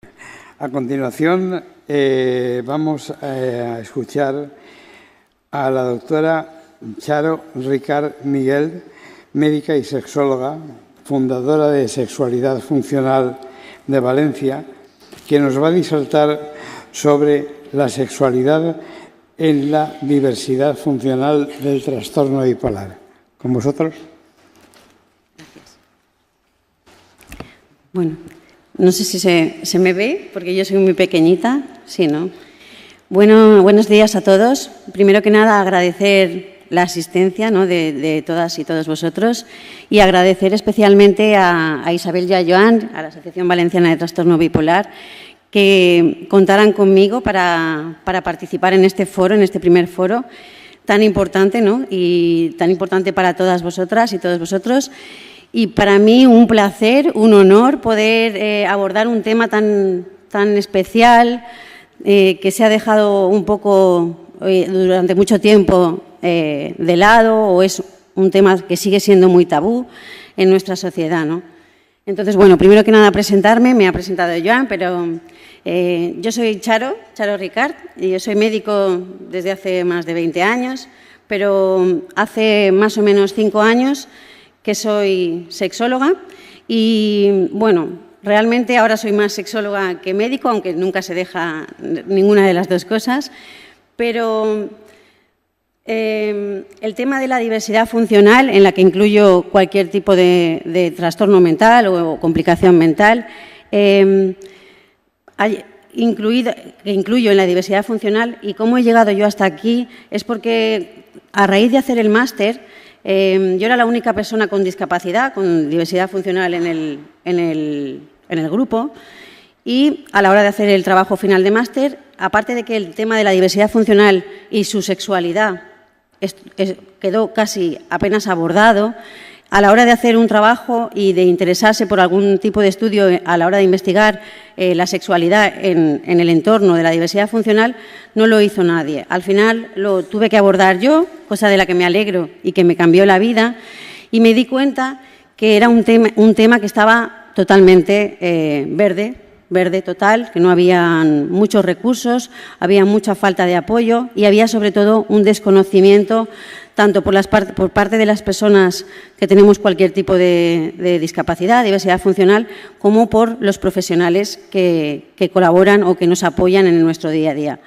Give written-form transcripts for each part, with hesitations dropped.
A continuación, vamos a escuchar a la doctora Charo Ricart Miguel, médica y sexóloga, fundadora de Sexualidad Funcional de Valencia, que nos va a disertar sobre la sexualidad en la diversidad funcional del trastorno bipolar. ¿Con vosotros? Gracias. Bueno, no sé si se me ve, porque yo soy muy pequeñita. Sí, ¿no? Bueno, buenos días a todos. Primero que nada, agradecer la asistencia, ¿no?, de todas y todos vosotros, y agradecer especialmente a Isabel y a Joan, a la Asociación Valenciana de Trastorno Bipolar, que contaran conmigo para participar en este foro, en este primer foro tan importante, ¿no?, y tan importante para todas vosotras y todos vosotros. Y para mí un placer, un honor poder abordar un tema tan especial que se ha dejado un poco durante mucho tiempo de lado, o es un tema que sigue siendo muy tabú en nuestra sociedad, ¿no? Entonces, bueno, primero que nada presentarme, me ha presentado Joan, pero yo soy Charo Ricart, y yo soy médico desde hace más de 20 años, pero hace más o menos 5 años que soy sexóloga y, bueno, realmente ahora soy más sexóloga que médico, aunque nunca se deja ninguna de las dos cosas, pero el tema de la diversidad funcional, en la que incluyo cualquier tipo de trastorno mental o complicación mental, incluyo en la diversidad funcional, y cómo he llegado yo hasta aquí es porque a raíz de hacer el máster yo era la única persona con discapacidad, con diversidad funcional en el grupo, y a la hora de hacer el trabajo final de máster, aparte de que el tema de la diversidad funcional y su sexualidad quedó casi apenas abordado, a la hora de hacer un trabajo y de interesarse por algún tipo de estudio a la hora de investigar la sexualidad en el entorno de la diversidad funcional, no lo hizo nadie. Al final lo tuve que abordar yo, cosa de la que me alegro y que me cambió la vida, y me di cuenta que era un tema que estaba totalmente verde total, que no había muchos recursos, había mucha falta de apoyo y había sobre todo un desconocimiento tanto por parte de las personas que tenemos cualquier tipo de discapacidad, diversidad funcional, como por los profesionales que colaboran o que nos apoyan en nuestro día a día.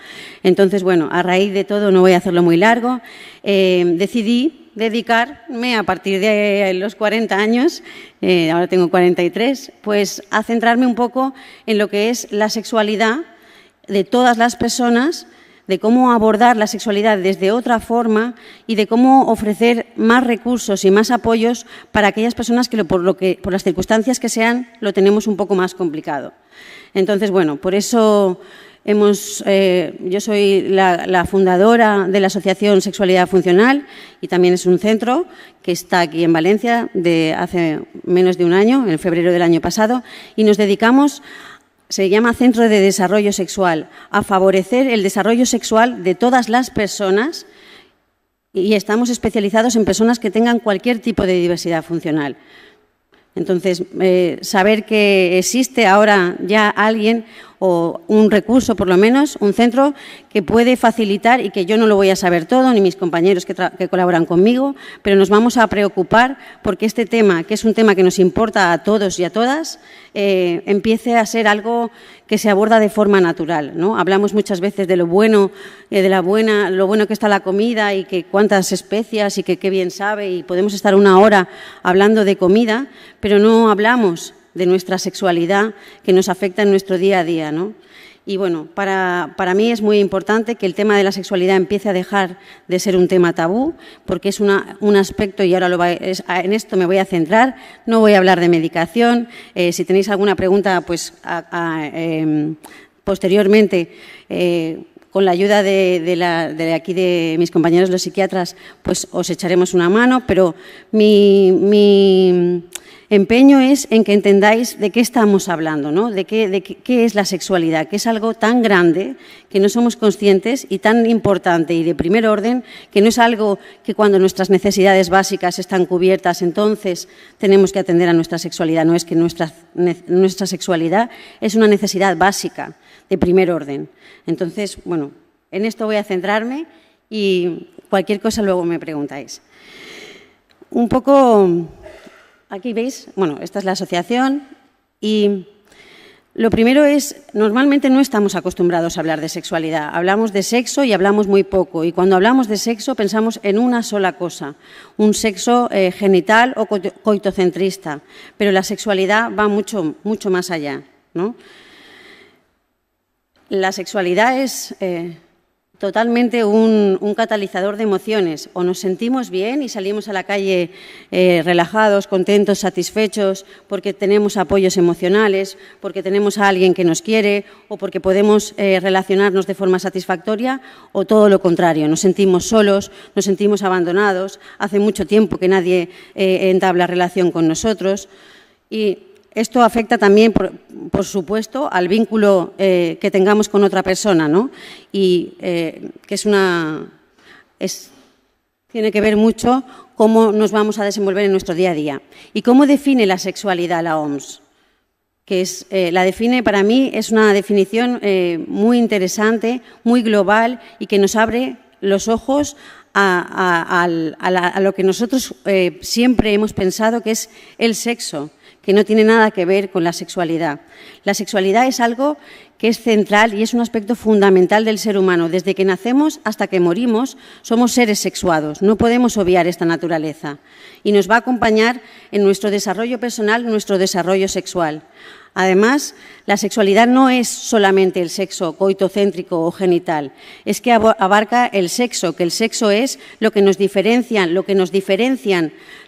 Entonces, bueno, a raíz de todo, no voy a hacerlo muy largo, decidí dedicarme a partir de los 40 años, ahora tengo 43, pues a centrarme un poco en lo que es la sexualidad de todas las personas, de cómo abordar la sexualidad desde otra forma y de cómo ofrecer más recursos y más apoyos para aquellas personas que por las circunstancias que sean lo tenemos un poco más complicado. Entonces, bueno, por eso yo soy la fundadora de la Asociación Sexualidad Funcional, y también es un centro que está aquí en Valencia de hace menos de un año, en febrero del año pasado, y nos dedicamos, se llama Centro de Desarrollo Sexual, a favorecer el desarrollo sexual de todas las personas, y estamos especializados en personas que tengan cualquier tipo de diversidad funcional. Entonces, saber que existe ahora ya alguien o un recurso, por lo menos, un centro que puede facilitar, y que yo no lo voy a saber todo, ni mis compañeros que colaboran conmigo, pero nos vamos a preocupar porque este tema, que es un tema que nos importa a todos y a todas, empiece a ser algo que se aborda de forma natural, ¿no? Hablamos muchas veces de lo bueno, lo bueno que está la comida y que cuántas especias y que qué bien sabe, y podemos estar una hora hablando de comida, pero no hablamos de nuestra sexualidad que nos afecta en nuestro día a día, ¿no? Y bueno, para mí es muy importante que el tema de la sexualidad empiece a dejar de ser un tema tabú, porque es un aspecto, y ahora en esto me voy a centrar, no voy a hablar de medicación. Si tenéis alguna pregunta, pues posteriormente, con la ayuda de aquí de mis compañeros los psiquiatras, pues os echaremos una mano, pero empeño es en que entendáis de qué estamos hablando, ¿no? De qué es la sexualidad, que es algo tan grande que no somos conscientes y tan importante y de primer orden, que no es algo que cuando nuestras necesidades básicas están cubiertas, entonces tenemos que atender a nuestra sexualidad. No, es que nuestra sexualidad es una necesidad básica de primer orden. Entonces, bueno, en esto voy a centrarme y cualquier cosa luego me preguntáis. Un poco, aquí veis, bueno, esta es la asociación y lo primero es, normalmente no estamos acostumbrados a hablar de sexualidad. Hablamos de sexo y hablamos muy poco. Y cuando hablamos de sexo pensamos en una sola cosa, un sexo genital o coitocentrista. Pero la sexualidad va mucho, mucho más allá, ¿no? La sexualidad es totalmente un catalizador de emociones. O nos sentimos bien y salimos a la calle relajados, contentos, satisfechos, porque tenemos apoyos emocionales, porque tenemos a alguien que nos quiere o porque podemos relacionarnos de forma satisfactoria, o todo lo contrario, nos sentimos solos, nos sentimos abandonados, hace mucho tiempo que nadie entabla relación con nosotros y esto afecta también, por supuesto, al vínculo que tengamos con otra persona, ¿no? Y que tiene que ver mucho cómo nos vamos a desenvolver en nuestro día a día. ¿Y cómo define la sexualidad la OMS? Que la define, para mí, es una definición muy interesante, muy global y que nos abre los ojos a lo que nosotros siempre hemos pensado que es el sexo, que no tiene nada que ver con la sexualidad. La sexualidad es algo que es central y es un aspecto fundamental del ser humano. Desde que nacemos hasta que morimos somos seres sexuados, no podemos obviar esta naturaleza y nos va a acompañar en nuestro desarrollo personal, nuestro desarrollo sexual. Además, la sexualidad no es solamente el sexo coitocéntrico o genital, es que abarca el sexo, que el sexo es lo que nos diferencian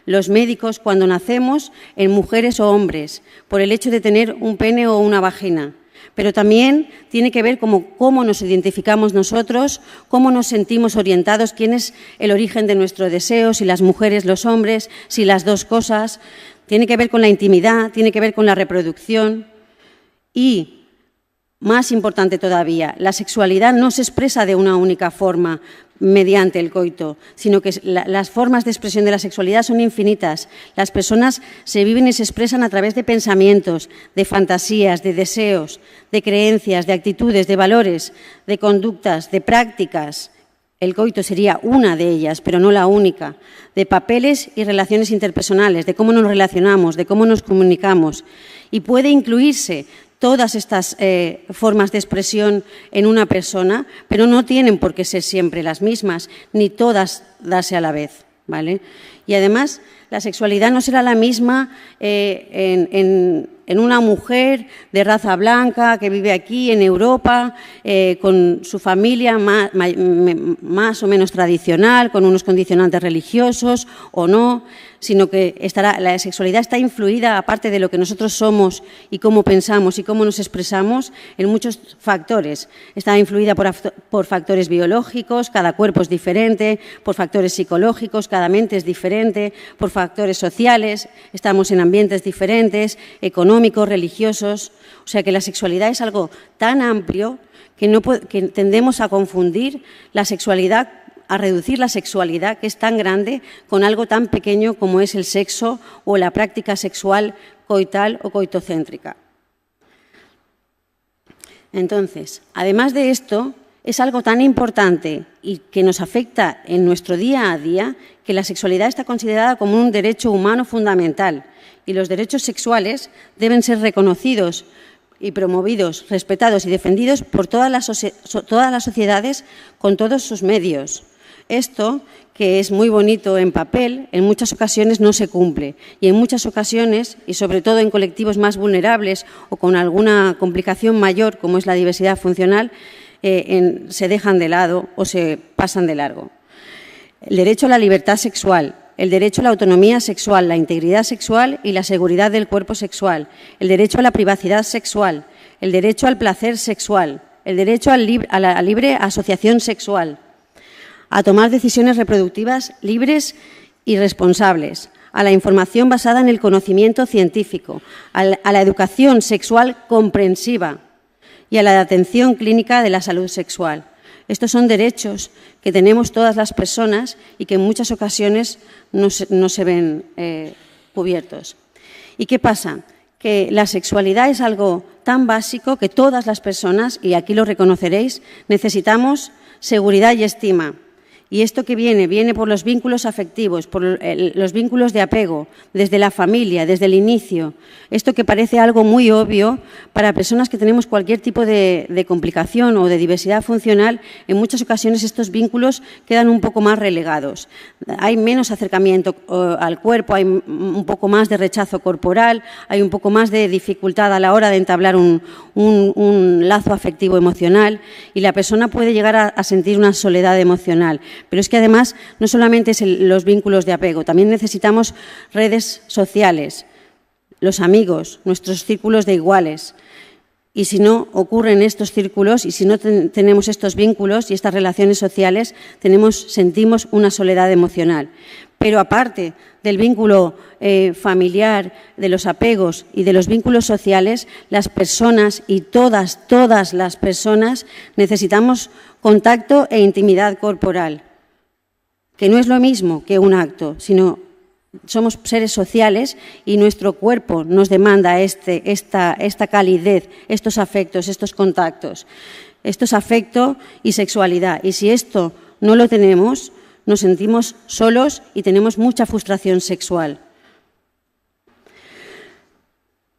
los médicos cuando nacemos en mujeres o hombres, por el hecho de tener un pene o una vagina. Pero también tiene que ver cómo nos identificamos nosotros, cómo nos sentimos orientados, quién es el origen de nuestro deseo, si las mujeres, los hombres, si las dos cosas. Tiene que ver con la intimidad, tiene que ver con la reproducción y, más importante todavía, la sexualidad no se expresa de una única forma mediante el coito, sino que las formas de expresión de la sexualidad son infinitas. Las personas se viven y se expresan a través de pensamientos, de fantasías, de deseos, de creencias, de actitudes, de valores, de conductas, de prácticas. El coito sería una de ellas, pero no la única, de papeles y relaciones interpersonales, de cómo nos relacionamos, de cómo nos comunicamos. Y puede incluirse todas estas formas de expresión en una persona, pero no tienen por qué ser siempre las mismas, ni todas darse a la vez, ¿vale? Y además, la sexualidad no será la misma en una mujer de raza blanca que vive aquí en Europa, con su familia más o menos tradicional, con unos condicionantes religiosos o no, sino que la sexualidad está influida, aparte de lo que nosotros somos y cómo pensamos y cómo nos expresamos, en muchos factores. Está influida por factores biológicos, cada cuerpo es diferente, por factores psicológicos, cada mente es diferente, por factores sociales, estamos en ambientes diferentes, económicos, religiosos. O sea que la sexualidad es algo tan amplio que tendemos a confundir la sexualidad, a reducir la sexualidad, que es tan grande, con algo tan pequeño como es el sexo o la práctica sexual coital o coitocéntrica. Entonces, además de esto, es algo tan importante y que nos afecta en nuestro día a día que la sexualidad está considerada como un derecho humano fundamental y los derechos sexuales deben ser reconocidos y promovidos, respetados y defendidos por todas las sociedades con todos sus medios. Esto, que es muy bonito en papel, en muchas ocasiones no se cumple y en muchas ocasiones, y sobre todo en colectivos más vulnerables o con alguna complicación mayor como es la diversidad funcional, se dejan de lado o se pasan de largo. El derecho a la libertad sexual, el derecho a la autonomía sexual, la integridad sexual y la seguridad del cuerpo sexual, el derecho a la privacidad sexual, el derecho al placer sexual, el derecho a la libre asociación sexual, a tomar decisiones reproductivas libres y responsables, a la información basada en el conocimiento científico, a la educación sexual comprensiva y a la atención clínica de la salud sexual. Estos son derechos que tenemos todas las personas y que en muchas ocasiones no se ven cubiertos. ¿Y qué pasa? Que la sexualidad es algo tan básico que todas las personas, y aquí lo reconoceréis, necesitamos seguridad y estima. Y esto que viene por los vínculos afectivos, por los vínculos de apego, desde la familia, desde el inicio. Esto que parece algo muy obvio para personas que tenemos cualquier tipo de complicación o de diversidad funcional, en muchas ocasiones estos vínculos quedan un poco más relegados. Hay menos acercamiento al cuerpo, hay un poco más de rechazo corporal, hay un poco más de dificultad a la hora de entablar un lazo afectivo emocional y la persona puede llegar a sentir una soledad emocional. Pero es que además no solamente es los vínculos de apego, también necesitamos redes sociales, los amigos, nuestros círculos de iguales. Y si no ocurren estos círculos y si no tenemos estos vínculos y estas relaciones sociales, sentimos una soledad emocional. Pero aparte del vínculo familiar, de los apegos y de los vínculos sociales, las personas y todas las personas necesitamos contacto e intimidad corporal, que no es lo mismo que un acto, sino somos seres sociales y nuestro cuerpo nos demanda esta calidez, estos afectos, estos contactos. Esto es afecto y sexualidad. Y si esto no lo tenemos, nos sentimos solos y tenemos mucha frustración sexual.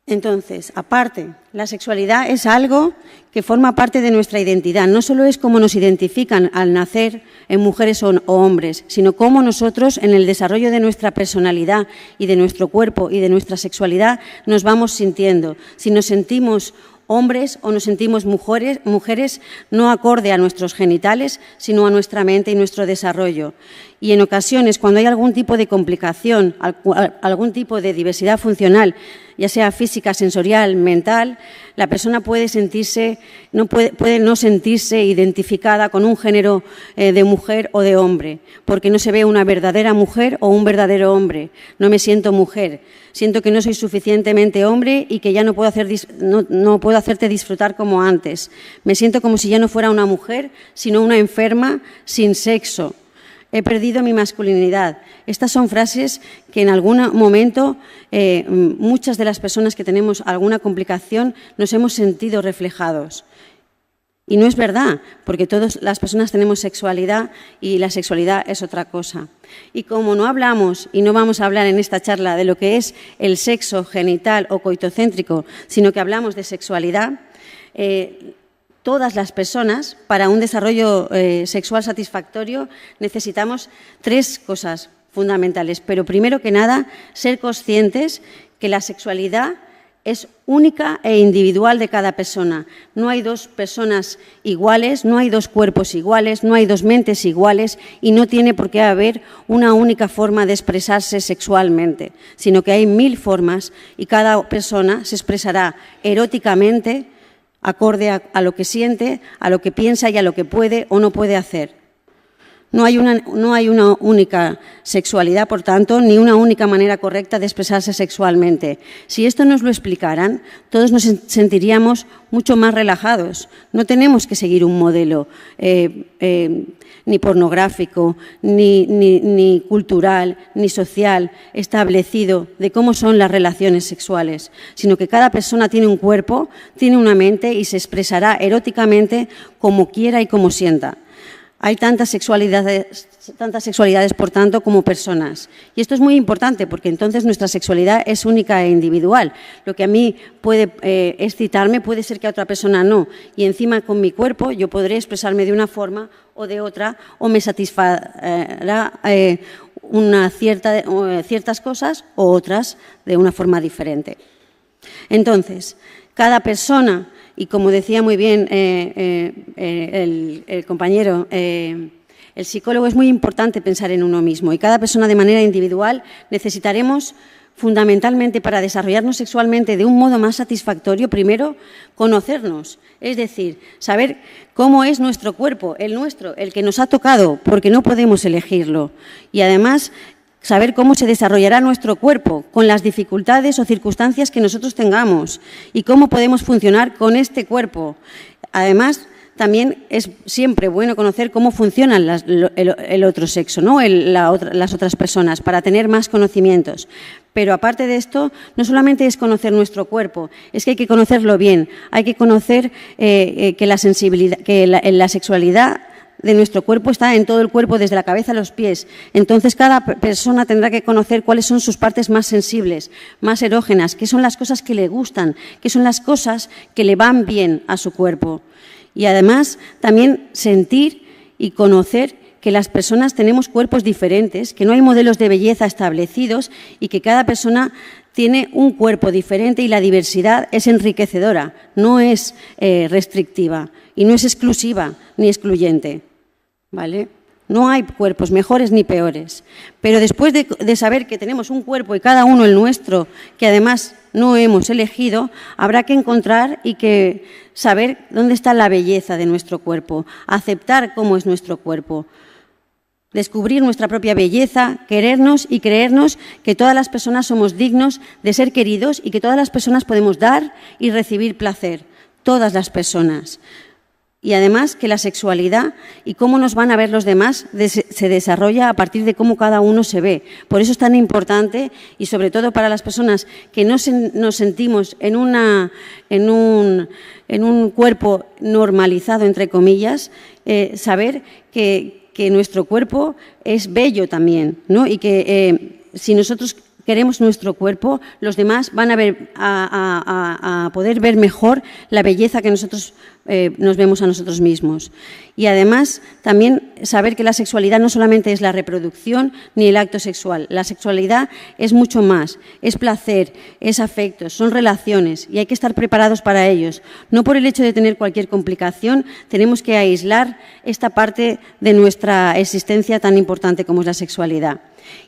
Entonces, aparte, la sexualidad es algo que forma parte de nuestra identidad. No solo es cómo nos identifican al nacer en mujeres o hombres, sino cómo nosotros, en el desarrollo de nuestra personalidad y de nuestro cuerpo y de nuestra sexualidad, nos vamos sintiendo. Si nos sentimos hombres o nos sentimos mujeres no acorde a nuestros genitales, sino a nuestra mente y nuestro desarrollo. Y en ocasiones, cuando hay algún tipo de complicación, algún tipo de diversidad funcional, ya sea física, sensorial, mental, la persona puede no sentirse identificada con un género de mujer o de hombre, porque no se ve una verdadera mujer o un verdadero hombre. No me siento mujer, siento que no soy suficientemente hombre y que ya no puedo hacerte disfrutar como antes. Me siento como si ya no fuera una mujer, sino una enferma sin sexo. He perdido mi masculinidad. Estas son frases que en algún momento muchas de las personas que tenemos alguna complicación nos hemos sentido reflejados. Y no es verdad, porque todas las personas tenemos sexualidad y la sexualidad es otra cosa. Y como no hablamos y no vamos a hablar en esta charla de lo que es el sexo genital o coitocéntrico, sino que hablamos de sexualidad, todas las personas, para un desarrollo sexual satisfactorio, necesitamos 3 cosas fundamentales. Pero primero que nada, ser conscientes que la sexualidad es única e individual de cada persona. No hay 2 personas iguales, no hay 2 cuerpos iguales, no hay 2 mentes iguales y no tiene por qué haber una única forma de expresarse sexualmente, sino que hay 1000 formas y cada persona se expresará eróticamente acorde a lo que siente, a lo que piensa y a lo que puede o no puede hacer. No hay una única sexualidad, por tanto, ni una única manera correcta de expresarse sexualmente. Si esto nos lo explicaran, todos nos sentiríamos mucho más relajados. No tenemos que seguir un modelo ni pornográfico, ni cultural, ni social establecido de cómo son las relaciones sexuales, sino que cada persona tiene un cuerpo, tiene una mente y se expresará eróticamente como quiera y como sienta. Hay tantas sexualidades, por tanto, como personas. Y esto es muy importante porque entonces nuestra sexualidad es única e individual. Lo que a mí puede excitarme puede ser que a otra persona no. Y encima con mi cuerpo yo podré expresarme de una forma o de otra o me satisfará ciertas cosas o otras de una forma diferente. Entonces, cada persona... Y como decía muy bien el compañero, el psicólogo, es muy importante pensar en uno mismo y cada persona de manera individual necesitaremos fundamentalmente para desarrollarnos sexualmente de un modo más satisfactorio, primero, conocernos, es decir, saber cómo es nuestro cuerpo, el nuestro, el que nos ha tocado, porque no podemos elegirlo. Y además, saber cómo se desarrollará nuestro cuerpo con las dificultades o circunstancias que nosotros tengamos y cómo podemos funcionar con este cuerpo. Además, también es siempre bueno conocer cómo funcionan el otro sexo, ¿no? Las otras personas, para tener más conocimientos. Pero aparte de esto, no solamente es conocer nuestro cuerpo, es que hay que conocerlo bien, hay que conocer que la sexualidad de nuestro cuerpo está en todo el cuerpo, desde la cabeza a los pies. Entonces, cada persona tendrá que conocer cuáles son sus partes más sensibles, más erógenas, qué son las cosas que le gustan, qué son las cosas que le van bien a su cuerpo. Y además, también sentir y conocer que las personas tenemos cuerpos diferentes, que no hay modelos de belleza establecidos y que cada persona tiene un cuerpo diferente y la diversidad es enriquecedora, no es restrictiva y no es exclusiva ni excluyente, ¿vale? No hay cuerpos mejores ni peores. Pero después de saber que tenemos un cuerpo y cada uno el nuestro, que además no hemos elegido, habrá que encontrar y que saber dónde está la belleza de nuestro cuerpo, aceptar cómo es nuestro cuerpo, descubrir nuestra propia belleza, querernos y creernos que todas las personas somos dignos de ser queridos y que todas las personas podemos dar y recibir placer, todas las personas. Y además que la sexualidad y cómo nos van a ver los demás se desarrolla a partir de cómo cada uno se ve. Por eso es tan importante, y sobre todo para las personas que no nos sentimos en un cuerpo normalizado, entre comillas, saber que nuestro cuerpo es bello también, ¿no? Y que si nosotros queremos nuestro cuerpo, los demás van a poder ver mejor la belleza que nosotros nos vemos a nosotros mismos. Y además, también saber que la sexualidad no solamente es la reproducción ni el acto sexual. La sexualidad es mucho más, es placer, es afecto, son relaciones y hay que estar preparados para ellos. No por el hecho de tener cualquier complicación tenemos que aislar esta parte de nuestra existencia tan importante como es la sexualidad.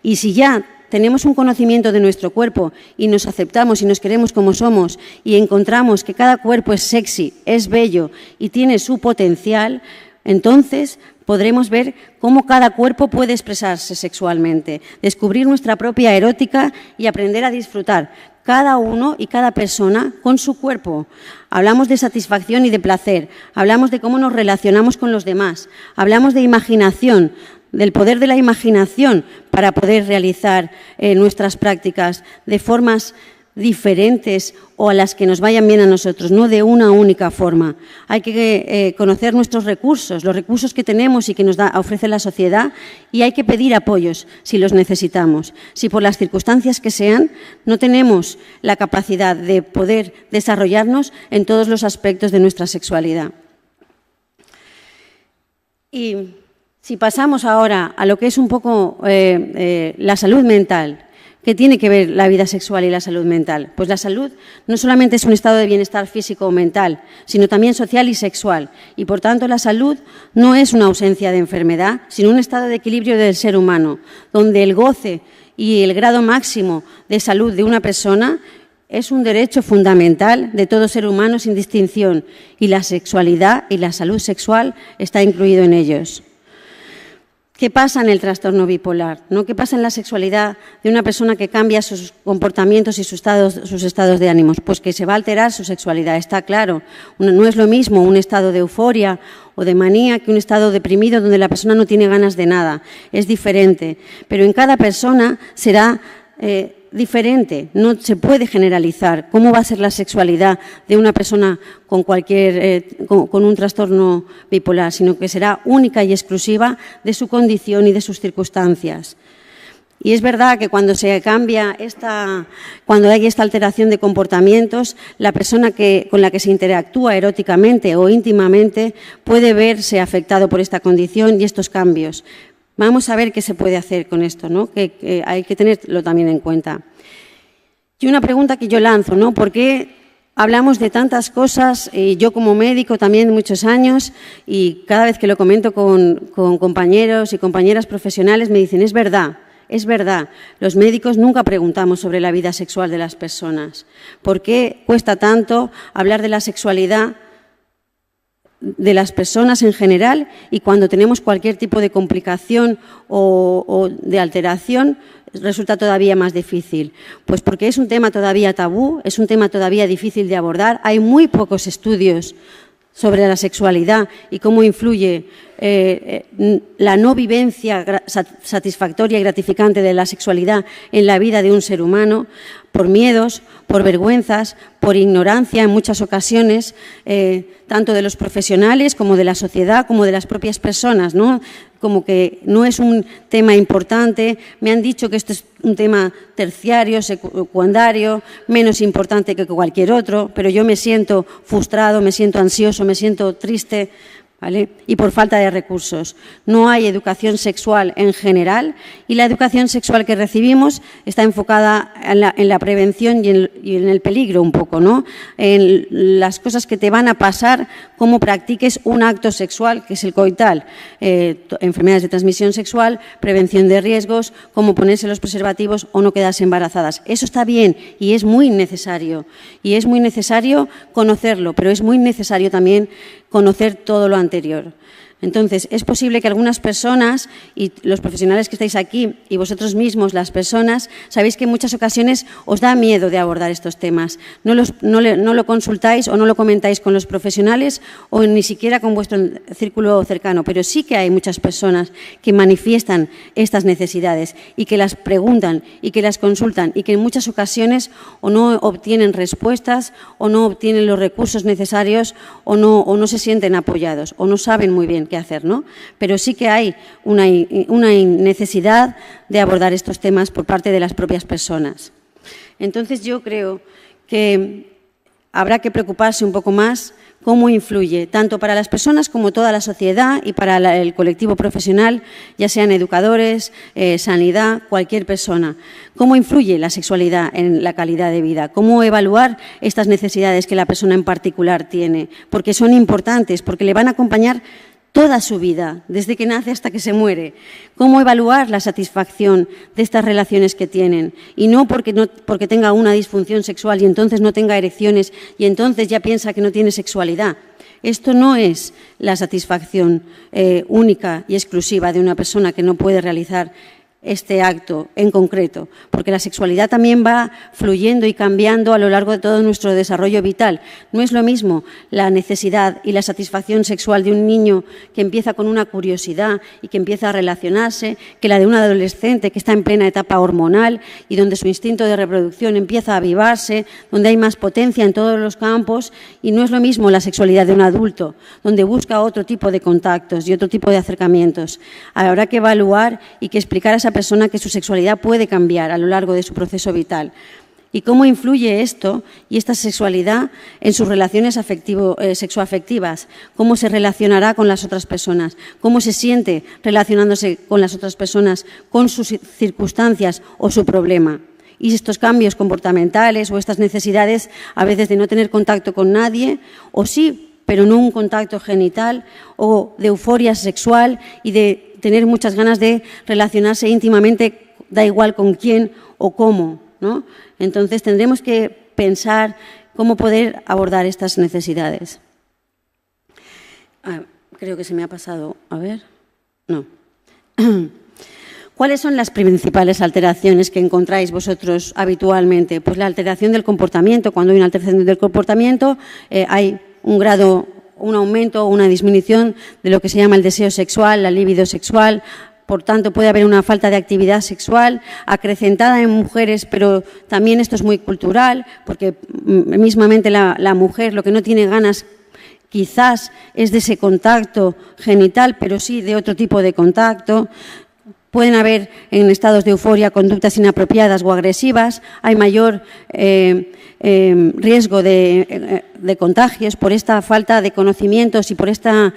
Y si ya tenemos un conocimiento de nuestro cuerpo y nos aceptamos y nos queremos como somos y encontramos que cada cuerpo es sexy, es bello y tiene su potencial, entonces podremos ver cómo cada cuerpo puede expresarse sexualmente, descubrir nuestra propia erótica y aprender a disfrutar cada uno y cada persona con su cuerpo. Hablamos de satisfacción y de placer, hablamos de cómo nos relacionamos con los demás, hablamos de imaginación, del poder de la imaginación para poder realizar nuestras prácticas de formas diferentes o a las que nos vayan bien a nosotros, no de una única forma. Hay que conocer nuestros recursos, los recursos que tenemos y que nos ofrece la sociedad, y hay que pedir apoyos si los necesitamos. Si por las circunstancias que sean no tenemos la capacidad de poder desarrollarnos en todos los aspectos de nuestra sexualidad. Y si pasamos ahora a lo que es un poco la salud mental, ¿qué tiene que ver la vida sexual y la salud mental? Pues la salud no solamente es un estado de bienestar físico o mental, sino también social y sexual. Y, por tanto, la salud no es una ausencia de enfermedad, sino un estado de equilibrio del ser humano, donde el goce y el grado máximo de salud de una persona es un derecho fundamental de todo ser humano sin distinción, y la sexualidad y la salud sexual está incluido en ellos. ¿Qué pasa en el trastorno bipolar? ¿No? ¿Qué pasa en la sexualidad de una persona que cambia sus comportamientos y sus estados de ánimos? Pues que se va a alterar su sexualidad, está claro. No es lo mismo un estado de euforia o de manía que un estado deprimido donde la persona no tiene ganas de nada. Es diferente, pero en cada persona será diferente, no se puede generalizar. ¿Cómo va a ser la sexualidad de una persona con con un trastorno bipolar? Sino que será única y exclusiva de su condición y de sus circunstancias. Y es verdad que cuando se cambia cuando hay esta alteración de comportamientos, la persona con la que se interactúa eróticamente o íntimamente puede verse afectado por esta condición y estos cambios. Vamos a ver qué se puede hacer con esto, ¿no? Que hay que tenerlo también en cuenta. Y una pregunta que yo lanzo, ¿no? ¿Por qué hablamos de tantas cosas? Y yo como médico también muchos años, y cada vez que lo comento con compañeros y compañeras profesionales me dicen, es verdad, los médicos nunca preguntamos sobre la vida sexual de las personas. ¿Por qué cuesta tanto hablar de la sexualidad de las personas en general, y cuando tenemos cualquier tipo de complicación o de alteración resulta todavía más difícil. Pues porque es un tema todavía tabú, es un tema todavía difícil de abordar. Hay muy pocos estudios sobre la sexualidad y cómo influye la no vivencia satisfactoria y gratificante de la sexualidad en la vida de un ser humano, por miedos, por vergüenzas, por ignorancia en muchas ocasiones, tanto de los profesionales como de la sociedad, como de las propias personas, ¿no? Como que no es un tema importante. Me han dicho que esto es un tema terciario, secundario, menos importante que cualquier otro, pero yo me siento frustrado, me siento ansioso, me siento triste, ¿vale? Y por falta de recursos. No hay educación sexual en general, y la educación sexual que recibimos está enfocada en la prevención y en el peligro un poco, ¿no? En las cosas que te van a pasar como practiques un acto sexual, que es el coital, enfermedades de transmisión sexual, prevención de riesgos, cómo ponerse los preservativos o no quedarse embarazadas. Eso está bien y es muy necesario. Y es muy necesario conocerlo, pero es muy necesario también conocer todo lo anterior. Entonces, es posible que algunas personas, y los profesionales que estáis aquí, y vosotros mismos, las personas, sabéis que en muchas ocasiones os da miedo de abordar estos temas. No lo consultáis o no lo comentáis con los profesionales o ni siquiera con vuestro círculo cercano, pero sí que hay muchas personas que manifiestan estas necesidades y que las preguntan y que las consultan y que en muchas ocasiones o no obtienen respuestas o no obtienen los recursos necesarios o no se sienten apoyados o no saben muy bien qué hacer, ¿no? Pero sí que hay una necesidad de abordar estos temas por parte de las propias personas. Entonces, yo creo que habrá que preocuparse un poco más cómo influye, tanto para las personas como toda la sociedad y para el colectivo profesional, ya sean educadores, sanidad, cualquier persona. ¿Cómo influye la sexualidad en la calidad de vida? ¿Cómo evaluar estas necesidades que la persona en particular tiene? Porque son importantes, porque le van a acompañar toda su vida, desde que nace hasta que se muere. ¿Cómo evaluar la satisfacción de estas relaciones que tienen? Y no porque tenga una disfunción sexual y entonces no tenga erecciones y entonces ya piensa que no tiene sexualidad. Esto no es la satisfacción única y exclusiva de una persona que no puede realizar este acto en concreto, porque la sexualidad también va fluyendo y cambiando a lo largo de todo nuestro desarrollo vital. No es lo mismo la necesidad y la satisfacción sexual de un niño que empieza con una curiosidad y que empieza a relacionarse, que la de un adolescente que está en plena etapa hormonal y donde su instinto de reproducción empieza a avivarse, donde hay más potencia en todos los campos, y no es lo mismo la sexualidad de un adulto, donde busca otro tipo de contactos y otro tipo de acercamientos. Habrá que evaluar y que explicar a esa persona que su sexualidad puede cambiar a lo largo de su proceso vital. ¿Y cómo influye esto y esta sexualidad en sus relaciones sexoafectivas? ¿Cómo se relacionará con las otras personas? ¿Cómo se siente relacionándose con las otras personas, con sus circunstancias o su problema? Y estos cambios comportamentales o estas necesidades a veces de no tener contacto con nadie, o sí, pero no un contacto genital, o de euforia sexual y de tener muchas ganas de relacionarse íntimamente, da igual con quién o cómo, ¿no? Entonces tendremos que pensar cómo poder abordar estas necesidades. Creo que se me ha pasado. A ver. No. ¿Cuáles son las principales alteraciones que encontráis vosotros habitualmente? Pues la alteración del comportamiento. Cuando hay una alteración del comportamiento, hay un aumento o una disminución de lo que se llama el deseo sexual, la libido sexual. Por tanto, puede haber una falta de actividad sexual acrecentada en mujeres, pero también esto es muy cultural, porque mismamente la mujer lo que no tiene ganas quizás es de ese contacto genital, pero sí de otro tipo de contacto. Pueden haber en estados de euforia conductas inapropiadas o agresivas, hay mayor riesgo de contagios por esta falta de conocimientos y por esta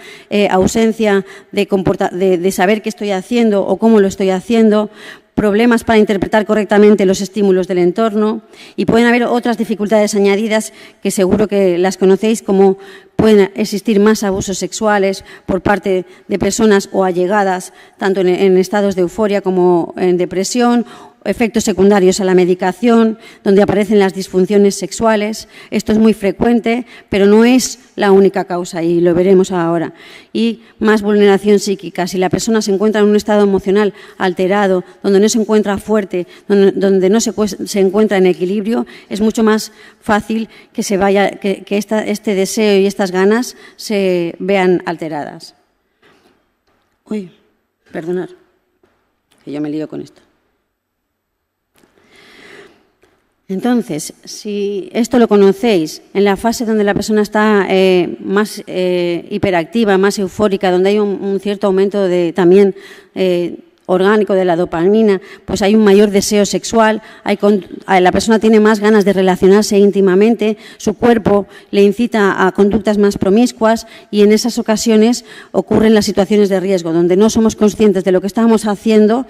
ausencia de saber qué estoy haciendo o cómo lo estoy haciendo, problemas para interpretar correctamente los estímulos del entorno, y pueden haber otras dificultades añadidas que seguro que las conocéis, como pueden existir más abusos sexuales por parte de personas o allegadas, tanto en estados de euforia como en depresión, efectos secundarios a la medicación, donde aparecen las disfunciones sexuales. Esto es muy frecuente, pero no es la única causa y lo veremos ahora. Y más vulneración psíquica. Si la persona se encuentra en un estado emocional alterado, donde no se encuentra fuerte, donde no se encuentra en equilibrio, es mucho más fácil que este deseo y estas ganas se vean alteradas. Uy, perdonad, que yo me lío con esto. Entonces, si esto lo conocéis, en la fase donde la persona está más hiperactiva, más eufórica, donde hay un cierto aumento también orgánico de la dopamina, pues hay un mayor deseo sexual, la persona tiene más ganas de relacionarse íntimamente, su cuerpo le incita a conductas más promiscuas y en esas ocasiones ocurren las situaciones de riesgo, donde no somos conscientes de lo que estamos haciendo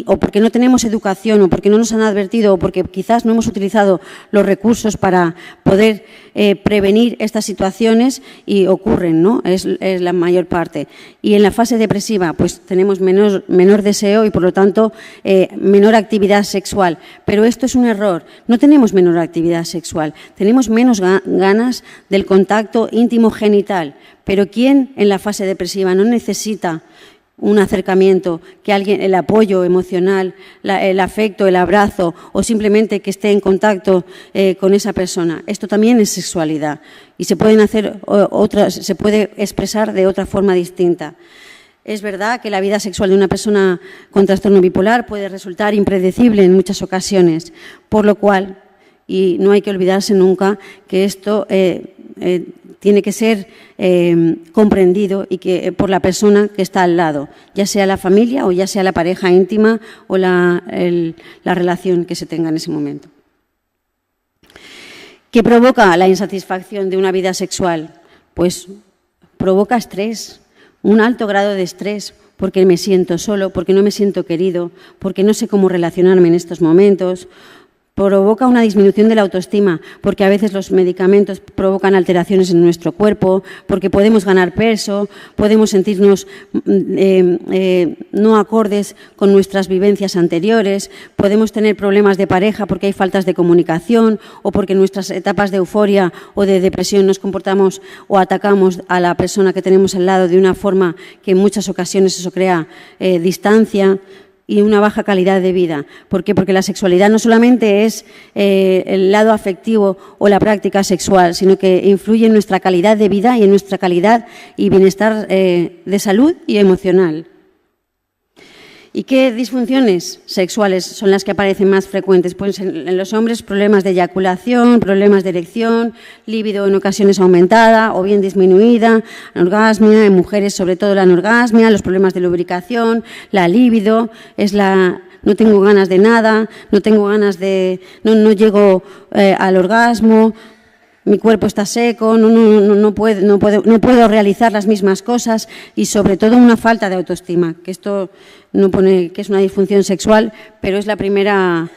o porque no tenemos educación o porque no nos han advertido o porque quizás no hemos utilizado los recursos para poder prevenir estas situaciones y ocurren, ¿no? Es la mayor parte. Y en la fase depresiva pues tenemos menor deseo y por lo tanto menor actividad sexual. Pero esto es un error. No tenemos menor actividad sexual, tenemos menos ganas del contacto íntimo genital. Pero ¿quién en la fase depresiva no necesita un acercamiento, que alguien, el apoyo emocional, el afecto, el abrazo o simplemente que esté en contacto con esa persona? Esto también es sexualidad y se puede expresar de otra forma distinta. Es verdad que la vida sexual de una persona con trastorno bipolar puede resultar impredecible en muchas ocasiones, por lo cual, y no hay que olvidarse nunca que esto tiene que ser comprendido y que por la persona que está al lado, ya sea la familia o ya sea la pareja íntima o la relación que se tenga en ese momento. ¿Qué provoca la insatisfacción de una vida sexual? Pues provoca estrés, un alto grado de estrés, porque me siento solo, porque no me siento querido, porque no sé cómo relacionarme en estos momentos. Provoca una disminución de la autoestima, porque a veces los medicamentos provocan alteraciones en nuestro cuerpo, porque podemos ganar peso, podemos sentirnos no acordes con nuestras vivencias anteriores, podemos tener problemas de pareja porque hay faltas de comunicación o porque en nuestras etapas de euforia o de depresión nos comportamos o atacamos a la persona que tenemos al lado de una forma que en muchas ocasiones eso crea distancia y una baja calidad de vida. ¿Por qué? Porque la sexualidad no solamente es el lado afectivo o la práctica sexual, sino que influye en nuestra calidad de vida y en nuestra calidad y bienestar de salud y emocional. ¿Y qué disfunciones sexuales son las que aparecen más frecuentes? Pues en los hombres problemas de eyaculación, problemas de erección, líbido en ocasiones aumentada o bien disminuida, anorgasmia, en mujeres sobre todo la anorgasmia, los problemas de lubricación, la líbido, no tengo ganas de nada, no llego al orgasmo, mi cuerpo está seco, no puedo realizar las mismas cosas y sobre todo una falta de autoestima, que esto no pone que es una disfunción sexual, pero es la primera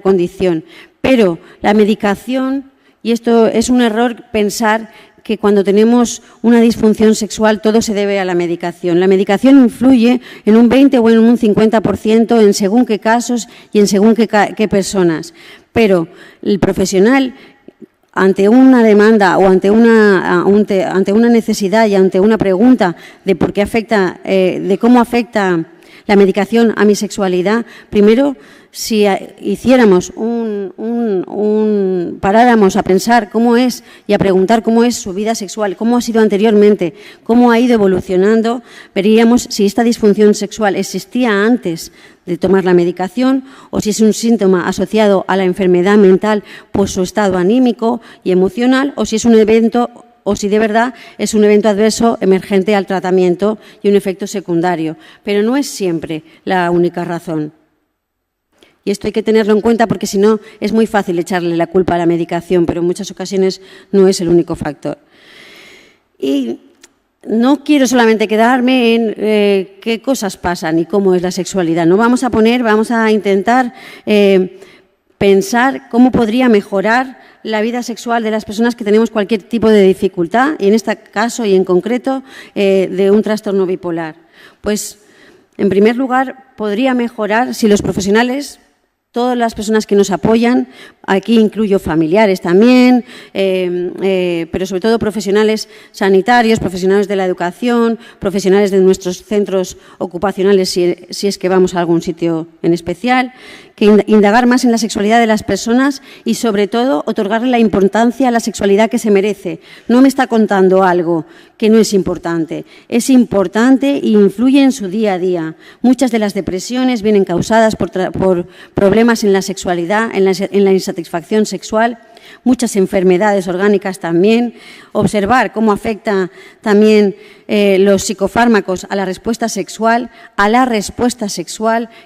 condición. Pero la medicación, y esto es un error pensar que cuando tenemos una disfunción sexual todo se debe a la medicación. La medicación influye en un 20 o en un 50% en según qué casos y en según qué personas. Pero el profesional, ante una demanda o ante una necesidad y ante una pregunta de por qué afecta, de cómo afecta la medicación a mi sexualidad, primero, si hiciéramos paráramos a pensar cómo es y a preguntar cómo es su vida sexual, cómo ha sido anteriormente, cómo ha ido evolucionando, veríamos si esta disfunción sexual existía antes de tomar la medicación o si es un síntoma asociado a la enfermedad mental por su estado anímico y emocional o si es un evento o si de verdad es un evento adverso emergente al tratamiento y un efecto secundario. Pero no es siempre la única razón. Y esto hay que tenerlo en cuenta porque si no es muy fácil echarle la culpa a la medicación, pero en muchas ocasiones no es el único factor. Y no quiero solamente quedarme en qué cosas pasan y cómo es la sexualidad. No vamos a intentar pensar cómo podría mejorar la vida sexual de las personas que tenemos cualquier tipo de dificultad, y en este caso y en concreto de un trastorno bipolar. Pues En primer lugar, podría mejorar si los profesionales, todas las personas que nos apoyan, aquí incluyo familiares también, pero sobre todo profesionales sanitarios, profesionales de la educación, profesionales de nuestros centros ocupacionales, si es que vamos a algún sitio en especial, que indagar más en la sexualidad de las personas y, sobre todo, otorgarle la importancia a la sexualidad que se merece. No me está contando algo que no es importante. Es importante e influye en su día a día. Muchas de las depresiones vienen causadas por problemas en la sexualidad, en la insatisfacción sexual, muchas enfermedades orgánicas también. Observar cómo afecta también los psicofármacos a la respuesta sexual,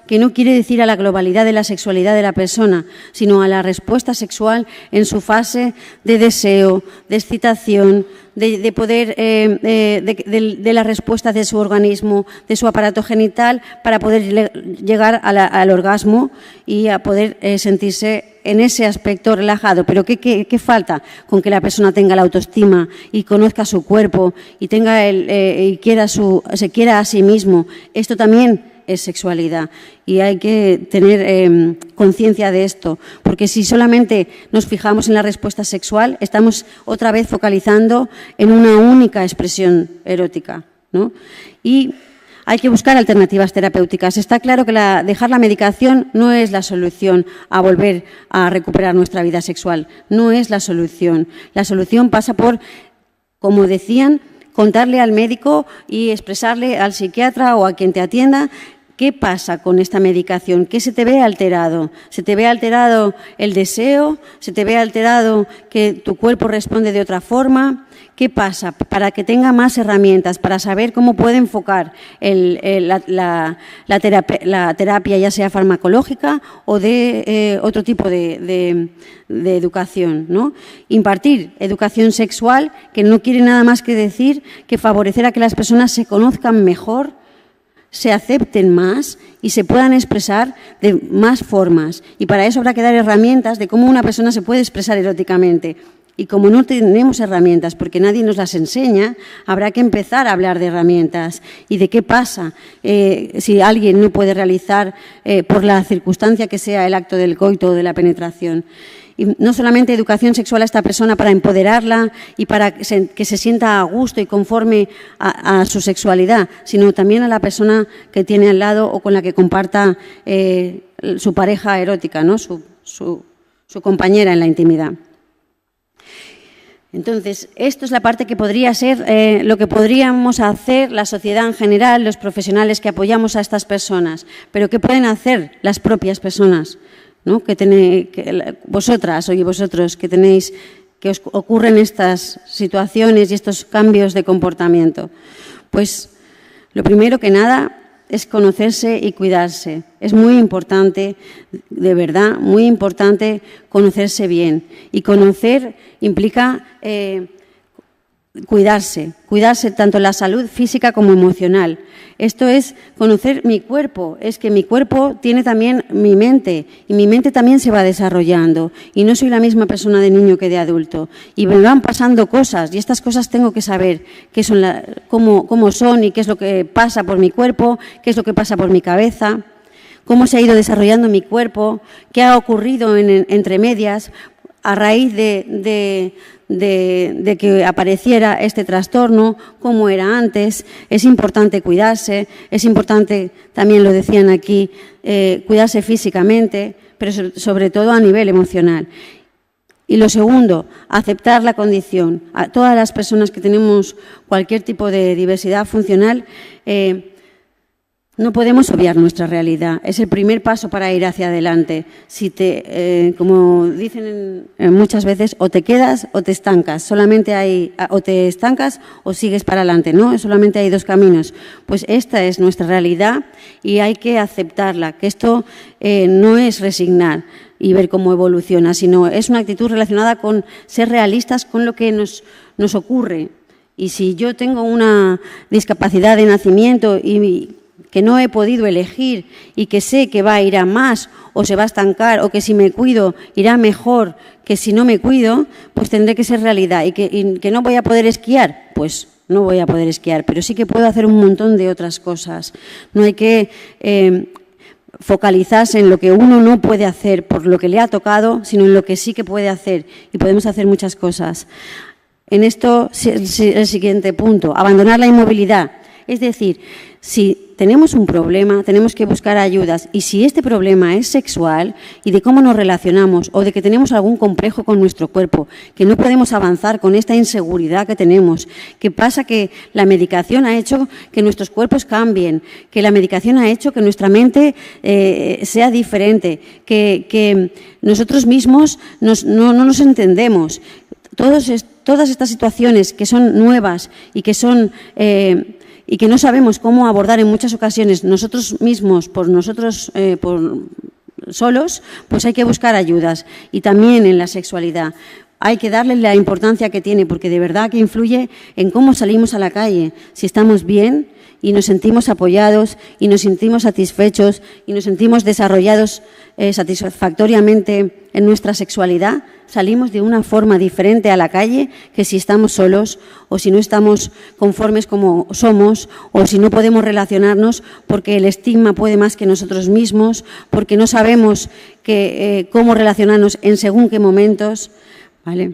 que no quiere decir a la globalidad de la sexualidad de la persona, sino a la respuesta sexual en su fase de deseo, de excitación, de poder, de la respuesta de su organismo, de su aparato genital, para poder llegar al orgasmo y a poder sentirse en ese aspecto relajado. Pero ¿qué falta? Con que la persona tenga la autoestima y conozca su cuerpo y tenga y se quiera a sí mismo. Esto también es sexualidad y hay que tener conciencia de esto, porque si solamente nos fijamos en la respuesta sexual, estamos otra vez focalizando en una única expresión erótica, ¿no? Y hay que buscar alternativas terapéuticas. Está claro que dejar la medicación no es la solución a volver a recuperar nuestra vida sexual. No es la solución. La solución pasa por, como decían, contarle al médico y expresarle al psiquiatra o a quien te atienda qué pasa con esta medicación, qué se te ve alterado. ¿Se te ve alterado el deseo? ¿Se te ve alterado que tu cuerpo responde de otra forma? ¿Qué pasa? Para que tenga más herramientas, para saber cómo puede enfocar la terapia, ya sea farmacológica o de otro tipo de educación, ¿no? Impartir educación sexual, que no quiere nada más que decir que favorecer a que las personas se conozcan mejor, se acepten más y se puedan expresar de más formas. Y para eso habrá que dar herramientas de cómo una persona se puede expresar eróticamente. Y como no tenemos herramientas, porque nadie nos las enseña, habrá que empezar a hablar de herramientas y de qué pasa si alguien no puede realizar, por la circunstancia que sea, el acto del coito o de la penetración. Y no solamente educación sexual a esta persona para empoderarla y para que se sienta a gusto y conforme a su sexualidad, sino también a la persona que tiene al lado o con la que comparta su pareja erótica, ¿no? su compañera en la intimidad. Entonces, esto es la parte que podría ser lo que podríamos hacer la sociedad en general, los profesionales que apoyamos a estas personas. Pero ¿qué pueden hacer las propias personas, ¿no? Vosotras y vosotros que os ocurren estas situaciones y estos cambios de comportamiento? Pues lo primero que nada es conocerse y cuidarse. Es muy importante, de verdad, muy importante conocerse bien. Y conocer implica cuidarse tanto la salud física como emocional. Esto es conocer mi cuerpo, es que mi cuerpo tiene también mi mente y mi mente también se va desarrollando y no soy la misma persona de niño que de adulto y me van pasando cosas y estas cosas tengo que saber qué son cómo son y qué es lo que pasa por mi cuerpo, qué es lo que pasa por mi cabeza, cómo se ha ido desarrollando mi cuerpo, qué ha ocurrido entre medias a raíz de que apareciera este trastorno, cómo era antes. Es importante cuidarse, es importante, también lo decían aquí, cuidarse físicamente, pero sobre todo a nivel emocional. Y lo segundo, aceptar la condición. A todas las personas que tenemos cualquier tipo de diversidad funcional, no podemos obviar nuestra realidad. Es el primer paso para ir hacia adelante. Como dicen muchas veces, o te quedas o te estancas. O te estancas o sigues para adelante, ¿no? Solamente hay dos caminos. Pues esta es nuestra realidad y hay que aceptarla. Que esto no es resignar y ver cómo evoluciona, sino es una actitud relacionada con ser realistas con lo que nos ocurre. Y si yo tengo una discapacidad de nacimiento y que no he podido elegir y que sé que va a ir a más o se va a estancar o que si me cuido irá mejor que si no me cuido, pues tendré que ser realidad. Y que no voy a poder esquiar, pues no voy a poder esquiar, pero sí que puedo hacer un montón de otras cosas. No hay que focalizarse en lo que uno no puede hacer por lo que le ha tocado, sino en lo que sí que puede hacer, y podemos hacer muchas cosas. En esto, el siguiente punto, abandonar la inmovilidad. Es decir, si tenemos un problema, tenemos que buscar ayudas, y si este problema es sexual y de cómo nos relacionamos o de que tenemos algún complejo con nuestro cuerpo, que no podemos avanzar con esta inseguridad que tenemos, que pasa que la medicación ha hecho que nuestros cuerpos cambien, que la medicación ha hecho que nuestra mente sea diferente, que nosotros mismos no nos entendemos. Todas estas situaciones que son nuevas y que son y que no sabemos cómo abordar en muchas ocasiones nosotros mismos, por solos, pues hay que buscar ayudas. Y también en la sexualidad. Hay que darle la importancia que tiene, porque de verdad que influye en cómo salimos a la calle. Si estamos bien y nos sentimos apoyados y nos sentimos satisfechos y nos sentimos desarrollados satisfactoriamente en nuestra sexualidad, salimos de una forma diferente a la calle que si estamos solos o si no estamos conformes como somos o si no podemos relacionarnos porque el estigma puede más que nosotros mismos, porque no sabemos cómo relacionarnos en según qué momentos, ¿vale?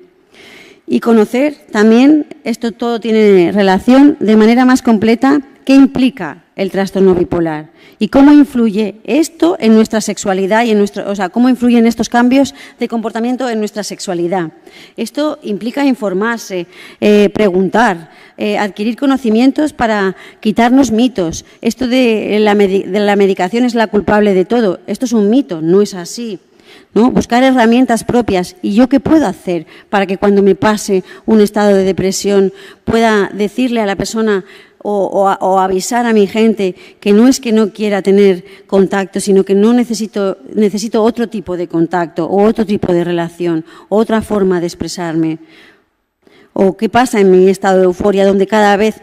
Y conocer también, esto todo tiene relación de manera más completa, qué implica el trastorno bipolar y cómo influye esto en nuestra sexualidad y cómo influyen estos cambios de comportamiento en nuestra sexualidad. Esto implica informarse, preguntar, adquirir conocimientos para quitarnos mitos. Esto de la medicación es la culpable de todo. Esto es un mito, no es así, ¿no? Buscar herramientas propias. ¿Y yo qué puedo hacer para que cuando me pase un estado de depresión pueda decirle a la persona o avisar a mi gente que no es que no quiera tener contacto, sino que no necesito otro tipo de contacto o otro tipo de relación, o otra forma de expresarme? ¿O qué pasa en mi estado de euforia, donde cada vez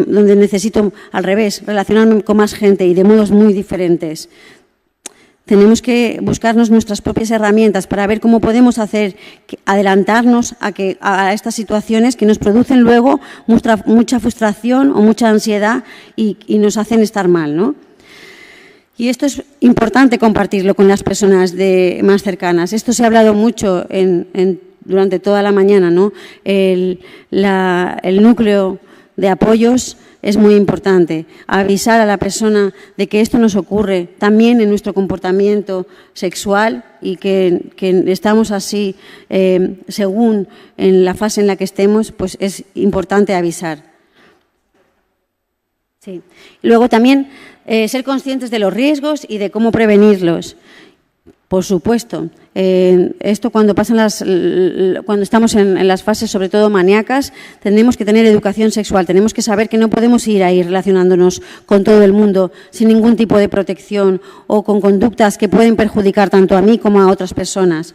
donde necesito, al revés, relacionarme con más gente y de modos muy diferentes? Tenemos que buscarnos nuestras propias herramientas para ver cómo podemos adelantarnos a estas situaciones que nos producen luego mucha frustración o mucha ansiedad y nos hacen estar mal, ¿no? Y esto es importante compartirlo con las personas más cercanas. Esto se ha hablado mucho durante toda la mañana, ¿no? El núcleo de apoyos es muy importante. Avisar a la persona de que esto nos ocurre también en nuestro comportamiento sexual y que estamos así según en la fase en la que estemos, pues es importante avisar. Sí. Luego también ser conscientes de los riesgos y de cómo prevenirlos. Por supuesto, esto cuando estamos en las fases sobre todo maníacas, tenemos que tener educación sexual, tenemos que saber que no podemos ir ahí relacionándonos con todo el mundo sin ningún tipo de protección o con conductas que pueden perjudicar tanto a mí como a otras personas.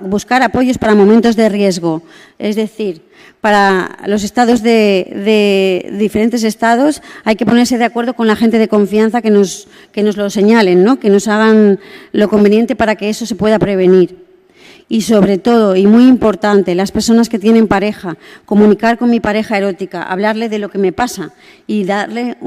Buscar apoyos para momentos de riesgo, es decir, para los estados de diferentes estados hay que ponerse de acuerdo con la gente de confianza que nos lo señalen, ¿no? Que nos hagan lo conveniente para que eso se pueda prevenir. Y sobre todo, y muy importante, las personas que tienen pareja, comunicar con mi pareja erótica, hablarle de lo que me pasa y darle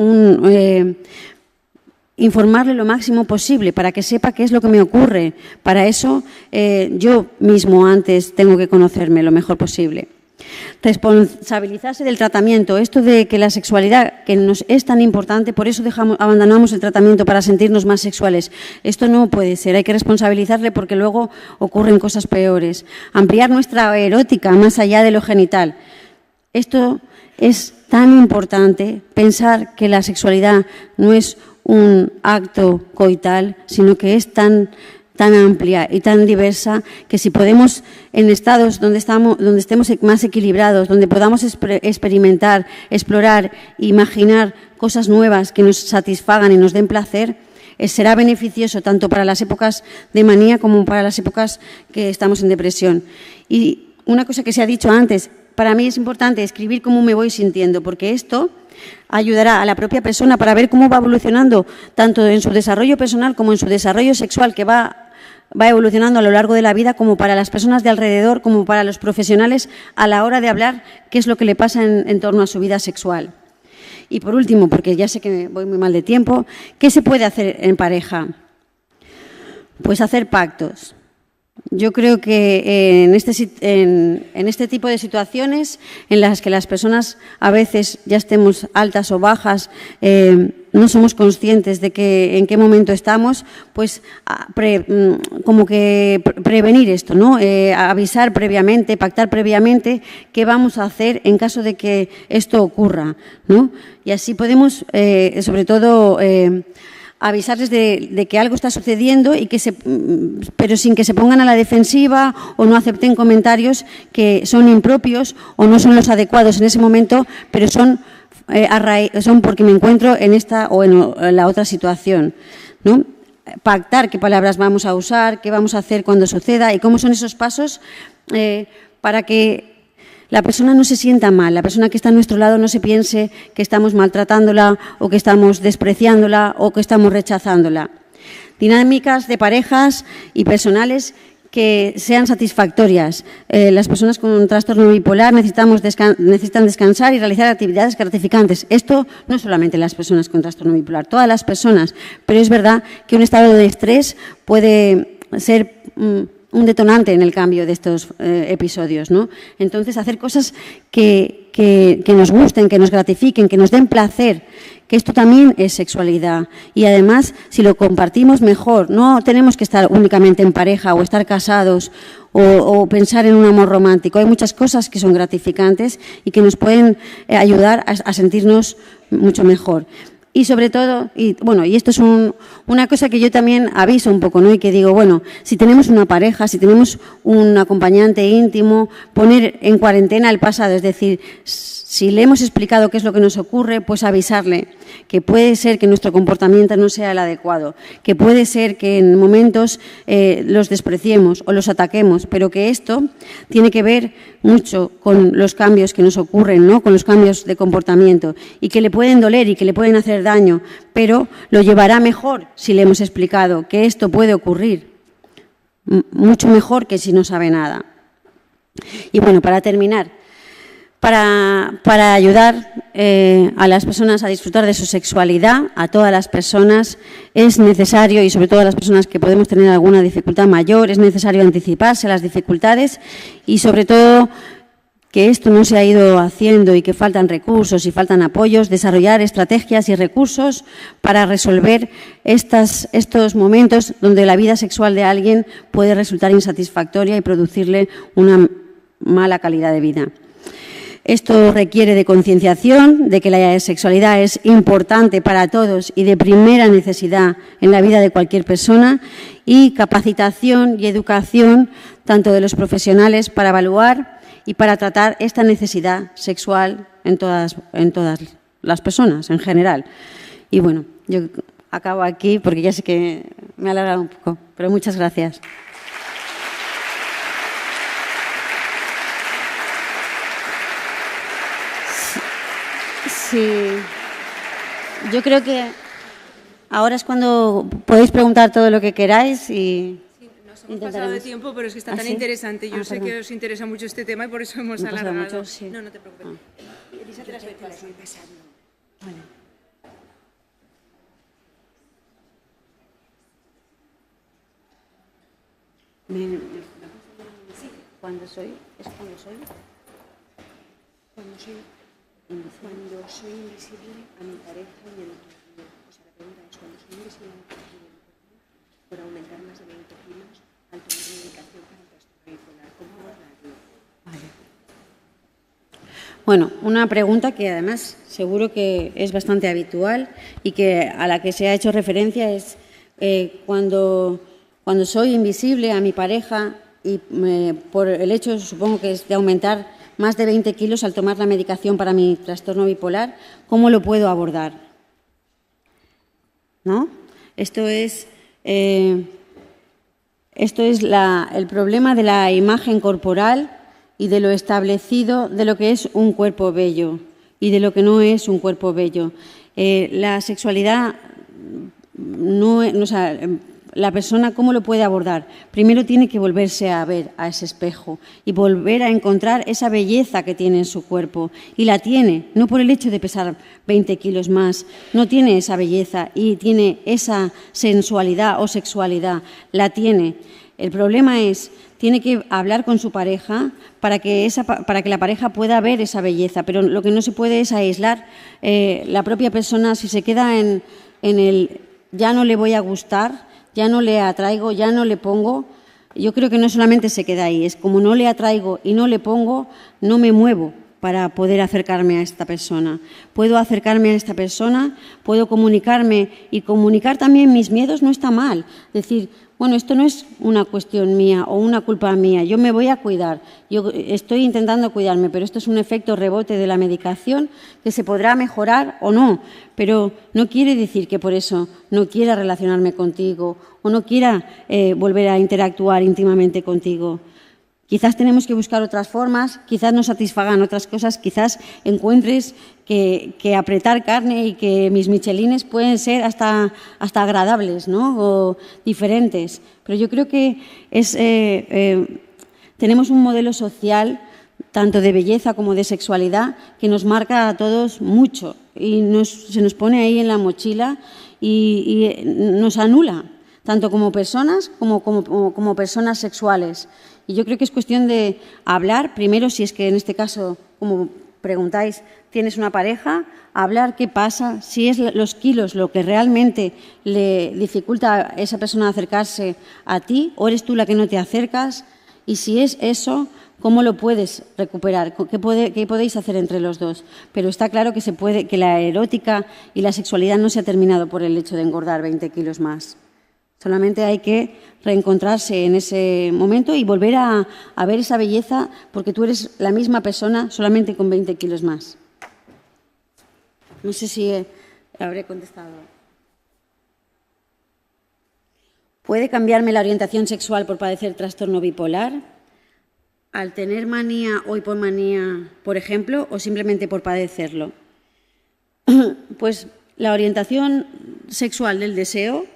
informarle lo máximo posible para que sepa qué es lo que me ocurre. Para eso yo mismo antes tengo que conocerme lo mejor posible. Responsabilizarse del tratamiento, esto de que la sexualidad que nos es tan importante, por eso abandonamos el tratamiento para sentirnos más sexuales. Esto no puede ser, hay que responsabilizarle porque luego ocurren cosas peores. Ampliar nuestra erótica más allá de lo genital. Esto es tan importante, pensar que la sexualidad no es un acto coital, sino que es tan amplia y tan diversa que si podemos en estados donde estemos más equilibrados, donde podamos experimentar, explorar, imaginar cosas nuevas que nos satisfagan y nos den placer, será beneficioso tanto para las épocas de manía como para las épocas que estamos en depresión. Y una cosa que se ha dicho antes, para mí es importante escribir cómo me voy sintiendo, porque esto ayudará a la propia persona para ver cómo va evolucionando tanto en su desarrollo personal como en su desarrollo sexual, que va va evolucionando a lo largo de la vida, como para las personas de alrededor, como para los profesionales, a la hora de hablar qué es lo que le pasa en torno a su vida sexual. Y por último, porque ya sé que voy muy mal de tiempo, ¿qué se puede hacer en pareja? Pues hacer pactos. Yo creo que en este tipo de situaciones en las que las personas a veces ya estemos altas o bajas, no somos conscientes de en qué momento estamos, pues como que prevenir esto, ¿no? Avisar previamente, pactar previamente qué vamos a hacer en caso de que esto ocurra, ¿no? Y así podemos, sobre todo, avisarles de que algo está sucediendo pero sin que se pongan a la defensiva o no acepten comentarios que son impropios o no son los adecuados en ese momento, pero son porque me encuentro en esta o en la otra situación, ¿no? Pactar qué palabras vamos a usar, qué vamos a hacer cuando suceda y cómo son esos pasos para que la persona no se sienta mal, la persona que está a nuestro lado no se piense que estamos maltratándola o que estamos despreciándola o que estamos rechazándola. Dinámicas de parejas y personales que sean satisfactorias. Las personas con trastorno bipolar necesitan descansar y realizar actividades gratificantes. Esto no solamente las personas con trastorno bipolar, todas las personas, pero es verdad que un estado de estrés puede ser un detonante en el cambio de estos episodios, ¿no? Entonces, hacer cosas que nos gusten, que nos gratifiquen, que nos den placer, que esto también es sexualidad. Y además, si lo compartimos mejor, no tenemos que estar únicamente en pareja o estar casados o pensar en un amor romántico. Hay muchas cosas que son gratificantes y que nos pueden ayudar a sentirnos mucho mejor. Y sobre todo, y esto es una cosa que yo también aviso un poco, ¿no? Y que digo, bueno, si tenemos una pareja, si tenemos un acompañante íntimo, poner en cuarentena el pasado, es decir, si le hemos explicado qué es lo que nos ocurre, pues avisarle que puede ser que nuestro comportamiento no sea el adecuado, que puede ser que en momentos los despreciemos o los ataquemos, pero que esto tiene que ver mucho con los cambios que nos ocurren, ¿no? Con los cambios de comportamiento y que le pueden doler y que le pueden hacer daño, pero lo llevará mejor si le hemos explicado que esto puede ocurrir, mucho mejor que si no sabe nada. Y bueno, para terminar, para ayudar a las personas a disfrutar de su sexualidad, a todas las personas, es necesario, y sobre todo a las personas que podemos tener alguna dificultad mayor, es necesario anticiparse a las dificultades y sobre todo que esto no se ha ido haciendo y que faltan recursos y faltan apoyos, desarrollar estrategias y recursos para resolver estos momentos donde la vida sexual de alguien puede resultar insatisfactoria y producirle una mala calidad de vida. Esto requiere de concienciación, de que la sexualidad es importante para todos y de primera necesidad en la vida de cualquier persona, y capacitación y educación tanto de los profesionales para evaluar y para tratar esta necesidad sexual en todas las personas en general. Y bueno, yo acabo aquí porque ya sé que me he alargado un poco, pero muchas gracias. Sí, yo creo que ahora es cuando podéis preguntar todo lo que queráis y sí, nos hemos pasado de tiempo, pero es que está tan interesante. Yo sé que os interesa mucho este tema y por eso hemos alargado. Mucho, sí. No te preocupes. Elisa, te las voy pasando. Vale. Sí. ¿Cuándo soy? ¿Es cuando soy? Cuando soy invisible a mi pareja y a mi familia. O sea, la pregunta es, cuando soy invisible a mi pareja y a mi familia, por aumentar más de 20 kilos al tomar medicación para el trastorno bipolar, ¿cómo abordarlo? Vale. Bueno, una pregunta que además seguro que es bastante habitual y que a la que se ha hecho referencia es cuando soy invisible a mi pareja y por el hecho, supongo que es de aumentar más de 20 kilos al tomar la medicación para mi trastorno bipolar, ¿cómo lo puedo abordar? ¿No? Esto es el problema de la imagen corporal y de lo establecido de lo que es un cuerpo bello y de lo que no es un cuerpo bello. La sexualidad la persona, ¿cómo lo puede abordar? Primero tiene que volverse a ver a ese espejo y volver a encontrar esa belleza que tiene en su cuerpo. Y la tiene, no por el hecho de pesar 20 kilos más, no tiene esa belleza y tiene esa sensualidad o sexualidad, la tiene. El problema es, tiene que hablar con su pareja para que la pareja pueda ver esa belleza, pero lo que no se puede es aislar la propia persona. Si se queda en el ya no le voy a gustar, ya no le atraigo, ya no le pongo, yo creo que no solamente se queda ahí, es como no le atraigo y no le pongo, no me muevo para poder acercarme a esta persona. Puedo acercarme a esta persona, puedo comunicarme y comunicar también mis miedos no está mal. Decir, bueno, esto no es una cuestión mía o una culpa mía, yo me voy a cuidar, yo estoy intentando cuidarme, pero esto es un efecto rebote de la medicación que se podrá mejorar o no, pero no quiere decir que por eso no quiera relacionarme contigo o no quiera volver a interactuar íntimamente contigo. Quizás tenemos que buscar otras formas, quizás nos satisfagan otras cosas, quizás encuentres que apretar carne y que mis michelines pueden ser hasta agradables, ¿no? O diferentes. Pero yo creo que tenemos un modelo social, tanto de belleza como de sexualidad, que nos marca a todos mucho y se nos pone ahí en la mochila y nos anula, tanto como personas como personas sexuales. Y yo creo que es cuestión de hablar, primero, si es que en este caso, como preguntáis, tienes una pareja, hablar qué pasa, si es los kilos lo que realmente le dificulta a esa persona acercarse a ti, o eres tú la que no te acercas, y si es eso, ¿cómo lo puedes recuperar? ¿Qué podéis hacer entre los dos? Pero está claro que la erótica y la sexualidad no se ha terminado por el hecho de engordar 20 kilos más. Solamente hay que reencontrarse en ese momento y volver a ver esa belleza, porque tú eres la misma persona, solamente con 20 kilos más. No sé si habré contestado. ¿Puede cambiarme la orientación sexual por padecer trastorno bipolar? ¿Al tener manía o hipomanía, por ejemplo, o simplemente por padecerlo? Pues la orientación sexual del deseo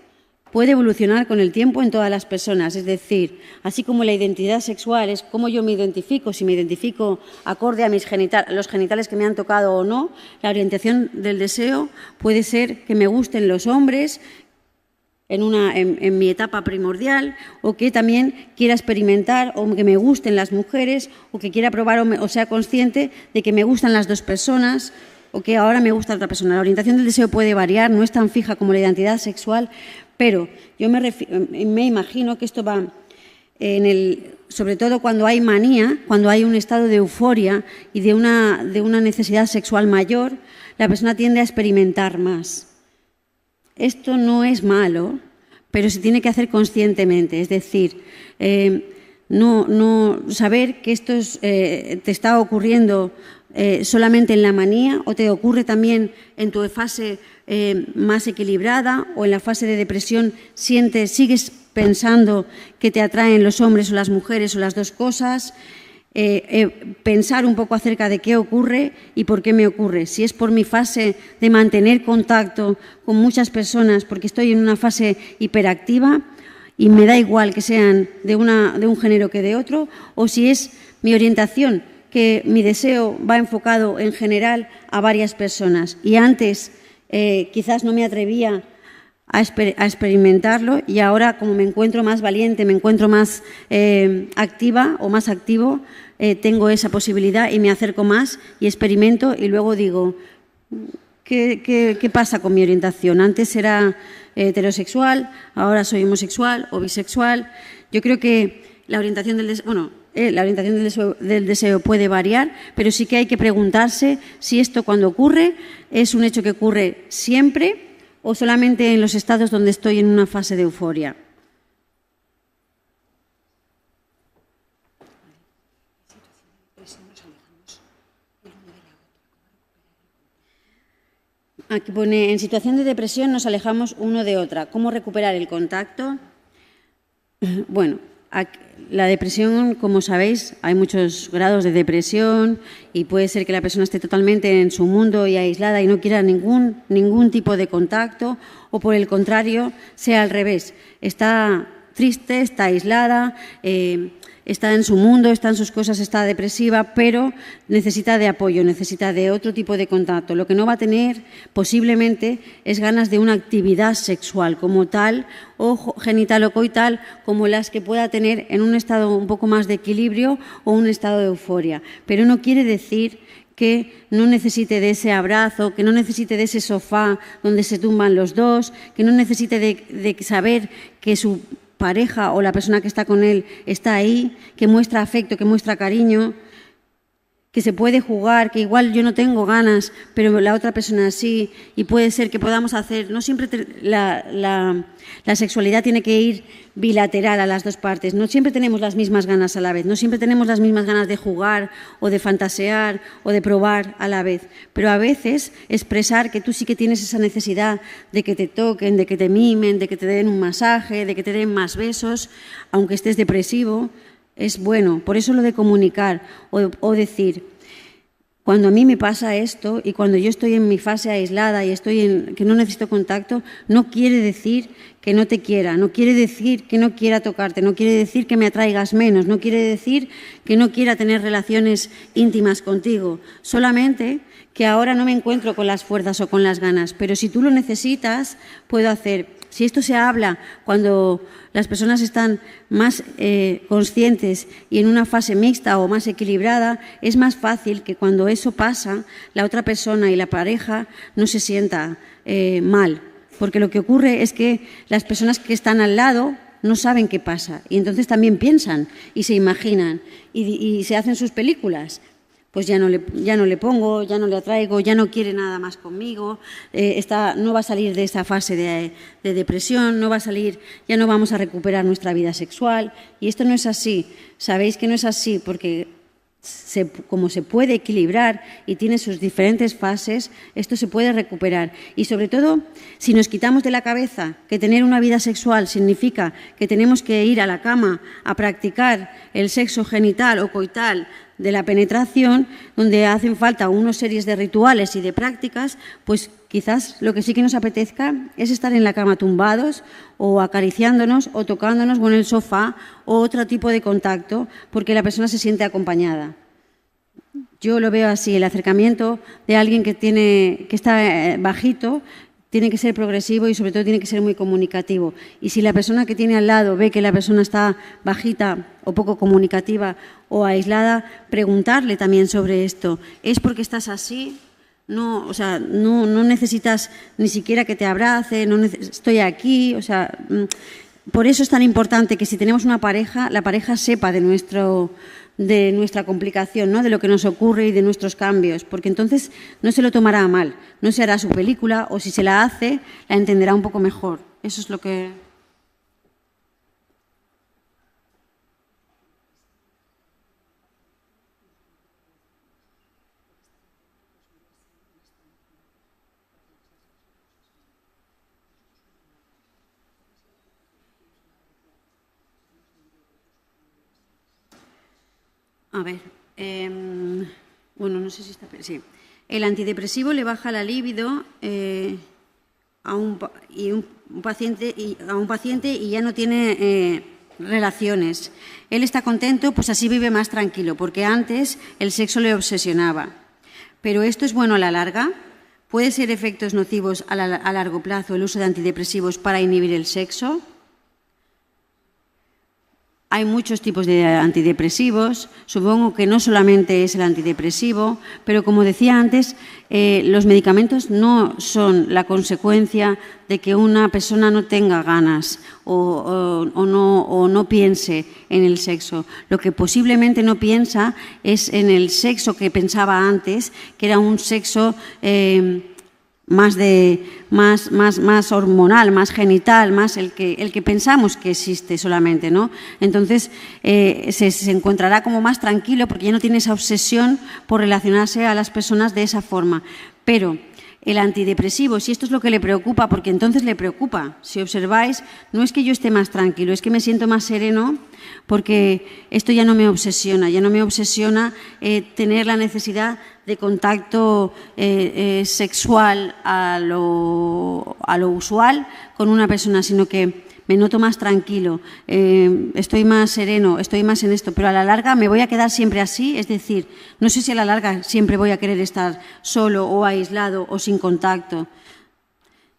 puede evolucionar con el tiempo en todas las personas, es decir, así como la identidad sexual es cómo yo me identifico, si me identifico acorde a los genitales que me han tocado o no, la orientación del deseo puede ser que me gusten los hombres en mi etapa primordial, o que también quiera experimentar, o que me gusten las mujeres, o que quiera probar o sea consciente de que me gustan las dos personas, o que ahora me gusta otra persona. La orientación del deseo puede variar, no es tan fija como la identidad sexual, pero yo me imagino que esto va sobre todo cuando hay manía, cuando hay un estado de euforia y de una necesidad sexual mayor, la persona tiende a experimentar más. Esto no es malo, pero se tiene que hacer conscientemente, es decir, no saber que esto te está ocurriendo solamente en la manía, o te ocurre también en tu fase más equilibrada, o en la fase de depresión sigues pensando que te atraen los hombres o las mujeres o las dos cosas. Pensar un poco acerca de qué ocurre y por qué me ocurre. Si es por mi fase de mantener contacto con muchas personas porque estoy en una fase hiperactiva y me da igual que sean de un género que de otro, o si es mi orientación, que mi deseo va enfocado en general a varias personas y antes quizás no me atrevía a experimentarlo, y ahora, como me encuentro más valiente, me encuentro más activa o más activo, tengo esa posibilidad y me acerco más y experimento, y luego digo, ¿qué pasa con mi orientación? Antes era heterosexual, ahora soy homosexual o bisexual. Yo creo que la orientación del deseo puede variar, pero sí que hay que preguntarse si esto, cuando ocurre, es un hecho que ocurre siempre o solamente en los estados donde estoy en una fase de euforia. Aquí pone, en situación de depresión nos alejamos uno de otra. ¿Cómo recuperar el contacto? Bueno, La depresión, como sabéis, hay muchos grados de depresión y puede ser que la persona esté totalmente en su mundo y aislada y no quiera ningún tipo de contacto, o por el contrario, sea al revés. Está triste, está aislada, está en su mundo, está en sus cosas, está depresiva, pero necesita de apoyo, necesita de otro tipo de contacto. Lo que no va a tener posiblemente es ganas de una actividad sexual como tal, o genital o coital, como las que pueda tener en un estado un poco más de equilibrio o un estado de euforia. Pero no quiere decir que no necesite de ese abrazo, que no necesite de ese sofá donde se tumban los dos, que no necesite de saber que su pareja o la persona que está con él está ahí, que muestra afecto, que muestra cariño, que se puede jugar, que igual yo no tengo ganas, pero la otra persona sí, y puede ser que podamos hacer, no siempre la sexualidad tiene que ir bilateral a las dos partes, no siempre tenemos las mismas ganas a la vez, no siempre tenemos las mismas ganas de jugar o de fantasear o de probar a la vez, pero a veces expresar que tú sí que tienes esa necesidad de que te toquen, de que te mimen, de que te den un masaje, de que te den más besos, aunque estés depresivo, es bueno. Por eso lo de comunicar o decir, cuando a mí me pasa esto y cuando yo estoy en mi fase aislada y estoy que no necesito contacto, no quiere decir que no te quiera, no quiere decir que no quiera tocarte, no quiere decir que me atraigas menos, no quiere decir que no quiera tener relaciones íntimas contigo, solamente que ahora no me encuentro con las fuerzas o con las ganas, pero si tú lo necesitas, puedo hacer. Si esto se habla cuando las personas están más conscientes y en una fase mixta o más equilibrada, es más fácil que cuando eso pasa, la otra persona y la pareja no se sienta mal. Porque lo que ocurre es que las personas que están al lado no saben qué pasa y entonces también piensan y se imaginan y se hacen sus películas. Pues ya no le pongo, ya no le atraigo, ya no quiere nada más conmigo, no va a salir de esa fase de depresión, no va a salir, ya no vamos a recuperar nuestra vida sexual. Y esto no es así. Sabéis que no es así porque como se puede equilibrar y tiene sus diferentes fases, esto se puede recuperar. Y sobre todo, si nos quitamos de la cabeza que tener una vida sexual significa que tenemos que ir a la cama a practicar el sexo genital o coital de la penetración, donde hacen falta unas series de rituales y de prácticas, pues quizás lo que sí que nos apetezca es estar en la cama tumbados o acariciándonos o tocándonos o en el sofá o otro tipo de contacto porque la persona se siente acompañada. Yo lo veo así, el acercamiento de alguien que está bajito tiene que ser progresivo y sobre todo tiene que ser muy comunicativo. Y si la persona que tiene al lado ve que la persona está bajita o poco comunicativa o aislada, preguntarle también sobre esto. ¿Es porque estás así? No, o sea, no necesitas ni siquiera que te abrace, estoy aquí, o sea, por eso es tan importante que si tenemos una pareja, la pareja sepa de nuestra complicación, ¿no? De lo que nos ocurre y de nuestros cambios, porque entonces no se lo tomará a mal, no se hará su película o si se la hace, la entenderá un poco mejor. Eso es lo que... A ver, bueno, no sé si está... Sí. El antidepresivo le baja la libido a un paciente y ya no tiene relaciones. Él está contento, pues así vive más tranquilo, porque antes el sexo le obsesionaba. Pero esto es bueno a la larga. ¿Puede ser efectos nocivos a largo plazo el uso de antidepresivos para inhibir el sexo? Hay muchos tipos de antidepresivos, supongo que no solamente es el antidepresivo, pero como decía antes, los medicamentos no son la consecuencia de que una persona no tenga ganas o no piense en el sexo. Lo que posiblemente no piensa es en el sexo que pensaba antes, que era un sexo más hormonal, más genital, más el que pensamos que existe solamente, ¿no? Entonces se encontrará como más tranquilo porque ya no tiene esa obsesión por relacionarse a las personas de esa forma. Pero el antidepresivo, si esto es lo que le preocupa, porque entonces le preocupa. Si observáis, no es que yo esté más tranquilo, es que me siento más sereno porque esto ya no me obsesiona, tener la necesidad de contacto sexual a lo usual con una persona, sino que me noto más tranquilo, estoy más sereno, estoy más en esto, pero a la larga me voy a quedar siempre así, es decir, no sé si a la larga siempre voy a querer estar solo o aislado o sin contacto.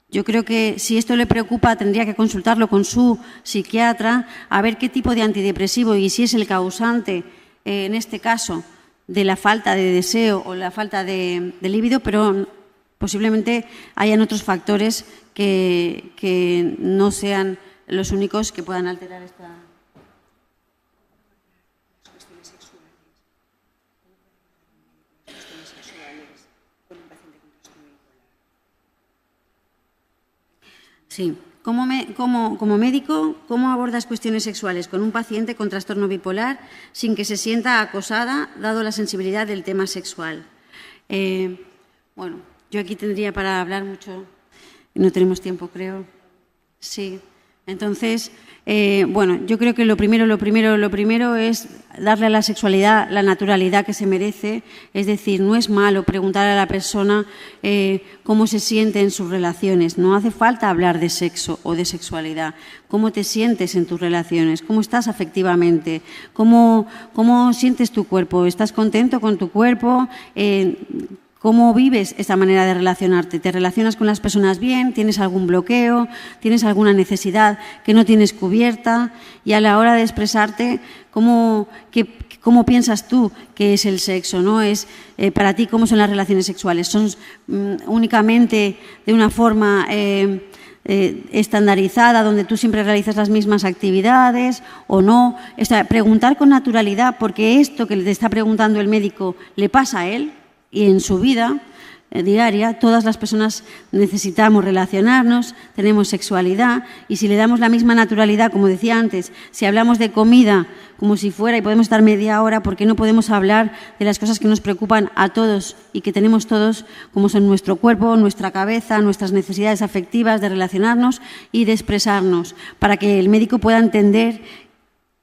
Yo creo que si esto le preocupa tendría que consultarlo con su psiquiatra a ver qué tipo de antidepresivo y si es el causante, en este caso, de la falta de deseo o la falta de líbido, pero posiblemente hayan otros factores que no sean los únicos que puedan alterar esta... Las cuestiones sexuales. Las cuestiones sexuales con un paciente con trastorno bipolar. Sí. Como médico, ¿cómo abordas cuestiones sexuales con un paciente con trastorno bipolar sin que se sienta acosada, dado la sensibilidad del tema sexual? Bueno, yo aquí tendría para hablar mucho. No tenemos tiempo, creo. Sí. Entonces, bueno, yo creo que lo primero es darle a la sexualidad la naturalidad que se merece. Es decir, no es malo preguntar a la persona cómo se siente en sus relaciones. No hace falta hablar de sexo o de sexualidad. ¿Cómo te sientes en tus relaciones? ¿Cómo estás afectivamente? ¿Cómo sientes tu cuerpo? ¿Estás contento con tu cuerpo? ¿Cómo vives esta manera de relacionarte? ¿Te relacionas con las personas bien? ¿Tienes algún bloqueo? ¿Tienes alguna necesidad que no tienes cubierta? Y a la hora de expresarte, ¿cómo piensas tú que es el sexo? ¿No? Para ti, ¿cómo son las relaciones sexuales? ¿Son únicamente de una forma estandarizada, donde tú siempre realizas las mismas actividades o no? Preguntar con naturalidad, porque esto que le está preguntando el médico le pasa a él. Y en su vida diaria, todas las personas necesitamos relacionarnos, tenemos sexualidad, y si le damos la misma naturalidad, como decía antes, si hablamos de comida como si fuera y podemos estar media hora, ¿por qué no podemos hablar de las cosas que nos preocupan a todos y que tenemos todos, como son nuestro cuerpo, nuestra cabeza, nuestras necesidades afectivas de relacionarnos y de expresarnos, para que el médico pueda entender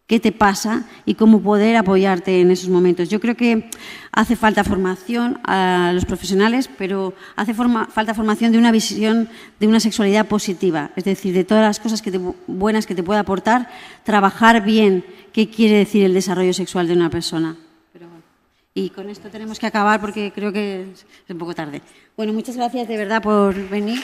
qué te pasa y cómo poder apoyarte en esos momentos? Yo creo que hace falta formación a los profesionales, pero hace falta formación de una visión de una sexualidad positiva, es decir, de todas las cosas buenas que te puede aportar, trabajar bien qué quiere decir el desarrollo sexual de una persona. Pero bueno. Y con esto tenemos que acabar porque creo que es un poco tarde. Bueno, muchas gracias de verdad por venir.